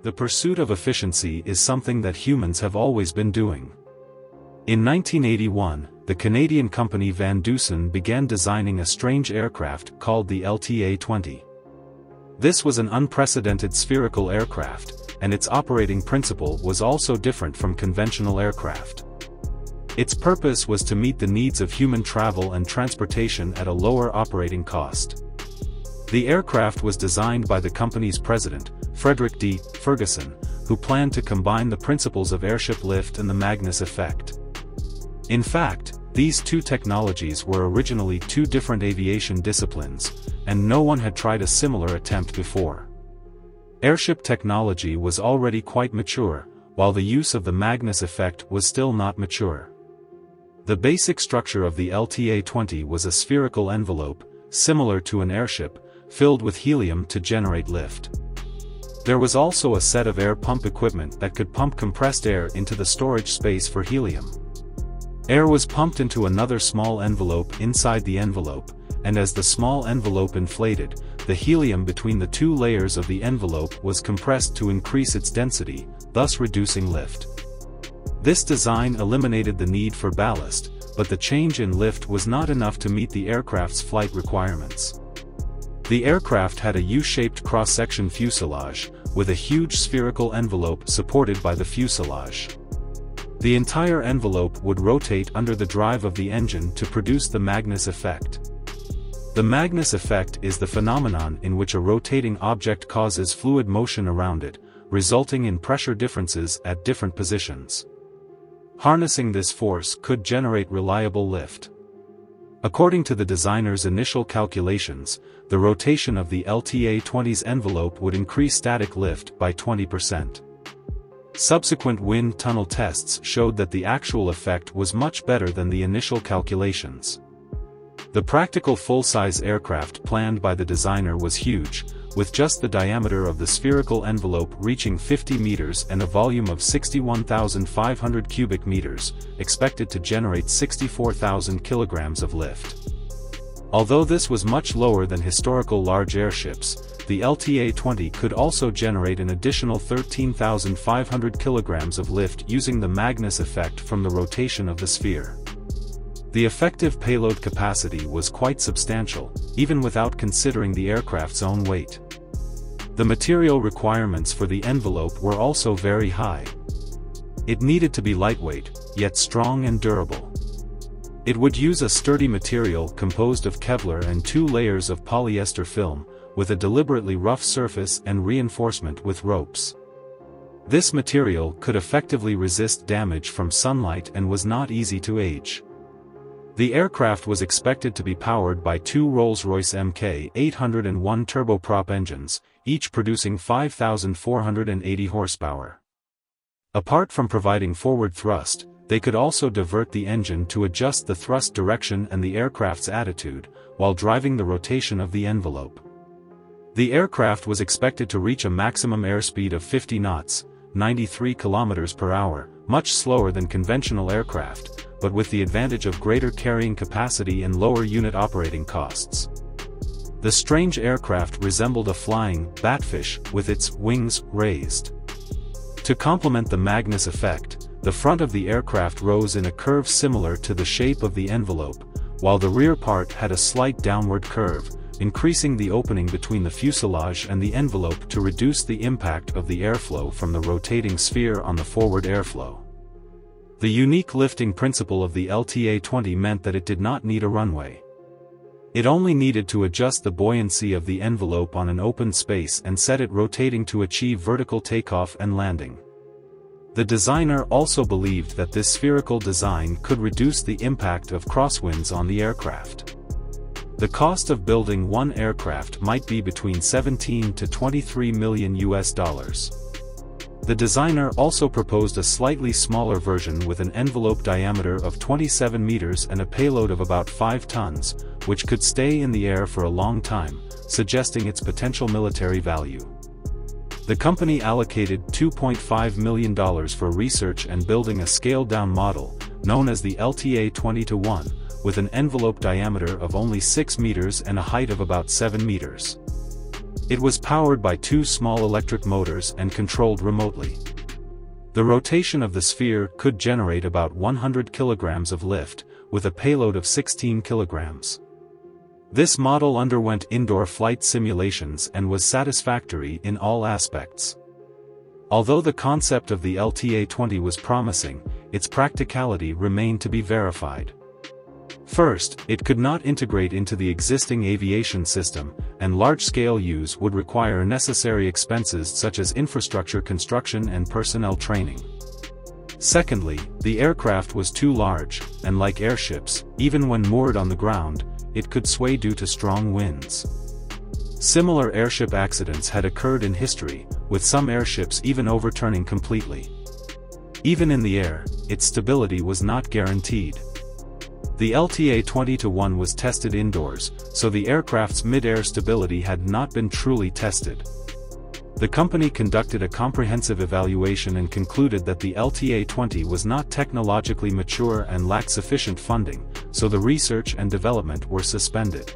The pursuit of efficiency is something that humans have always been doing. In 1981, the Canadian company Van Düsen began designing a strange aircraft called the LTA-20. This was an unprecedented spherical aircraft, and its operating principle was also different from conventional aircraft. Its purpose was to meet the needs of human travel and transportation at a lower operating cost. The aircraft was designed by the company's president, Frederick D. Ferguson, who planned to combine the principles of airship lift and the Magnus effect. In fact, these two technologies were originally two different aviation disciplines, and no one had tried a similar attempt before. Airship technology was already quite mature, while the use of the Magnus effect was still not mature. The basic structure of the LTA-20 was a spherical envelope, similar to an airship, filled with helium to generate lift. There was also a set of air pump equipment that could pump compressed air into the storage space for helium. Air was pumped into another small envelope inside the envelope, and as the small envelope inflated, the helium between the two layers of the envelope was compressed to increase its density, thus reducing lift. This design eliminated the need for ballast, but the change in lift was not enough to meet the aircraft's flight requirements. The aircraft had a U-shaped cross-section fuselage, with a huge spherical envelope supported by the fuselage. The entire envelope would rotate under the drive of the engine to produce the Magnus effect. The Magnus effect is the phenomenon in which a rotating object causes fluid motion around it, resulting in pressure differences at different positions. Harnessing this force could generate reliable lift. According to the designer's initial calculations, the rotation of the LTA-20's envelope would increase static lift by 20%. Subsequent wind tunnel tests showed that the actual effect was much better than the initial calculations. The practical full-size aircraft planned by the designer was huge, with just the diameter of the spherical envelope reaching 50 meters and a volume of 61,500 cubic meters, expected to generate 64,000 kilograms of lift. Although this was much lower than historical large airships, the LTA-20 could also generate an additional 13,500 kilograms of lift using the Magnus effect from the rotation of the sphere. The effective payload capacity was quite substantial, even without considering the aircraft's own weight. The material requirements for the envelope were also very high. It needed to be lightweight, yet strong and durable. It would use a sturdy material composed of Kevlar and 2 layers of polyester film, with a deliberately rough surface and reinforcement with ropes. This material could effectively resist damage from sunlight and was not easy to age. The aircraft was expected to be powered by 2 Rolls-Royce Mk801 turboprop engines, each producing 5,480 horsepower. Apart from providing forward thrust, they could also divert the engine to adjust the thrust direction and the aircraft's attitude, while driving the rotation of the envelope. The aircraft was expected to reach a maximum airspeed of 50 knots, 93 km per hour, much slower than conventional aircraft, but with the advantage of greater carrying capacity and lower unit operating costs. The strange aircraft resembled a flying batfish with its wings raised. To complement the Magnus effect, the front of the aircraft rose in a curve similar to the shape of the envelope, while the rear part had a slight downward curve, increasing the opening between the fuselage and the envelope to reduce the impact of the airflow from the rotating sphere on the forward airflow. The unique lifting principle of the LTA-20 meant that it did not need a runway. It only needed to adjust the buoyancy of the envelope on an open space and set it rotating to achieve vertical takeoff and landing. The designer also believed that this spherical design could reduce the impact of crosswinds on the aircraft. The cost of building one aircraft might be between $17 to $23 million. The designer also proposed a slightly smaller version with an envelope diameter of 27 meters and a payload of about 5 tons, which could stay in the air for a long time, suggesting its potential military value. The company allocated $2.5 million for research and building a scaled-down model, known as the LTA-20-1, with an envelope diameter of only 6 meters and a height of about 7 meters. It was powered by 2 small electric motors and controlled remotely. The rotation of the sphere could generate about 100 kilograms of lift, with a payload of 16 kilograms. This model underwent indoor flight simulations and was satisfactory in all aspects. Although the concept of the LTA-20 was promising, its practicality remained to be verified. First, it could not integrate into the existing aviation system, and large-scale use would require necessary expenses such as infrastructure construction and personnel training. Secondly, the aircraft was too large, and like airships, even when moored on the ground, it could sway due to strong winds. Similar airship accidents had occurred in history, with some airships even overturning completely. Even in the air, its stability was not guaranteed. The LTA-20-1 was tested indoors, so the aircraft's mid-air stability had not been truly tested. The company conducted a comprehensive evaluation and concluded that the LTA-20 was not technologically mature and lacked sufficient funding, so the research and development were suspended.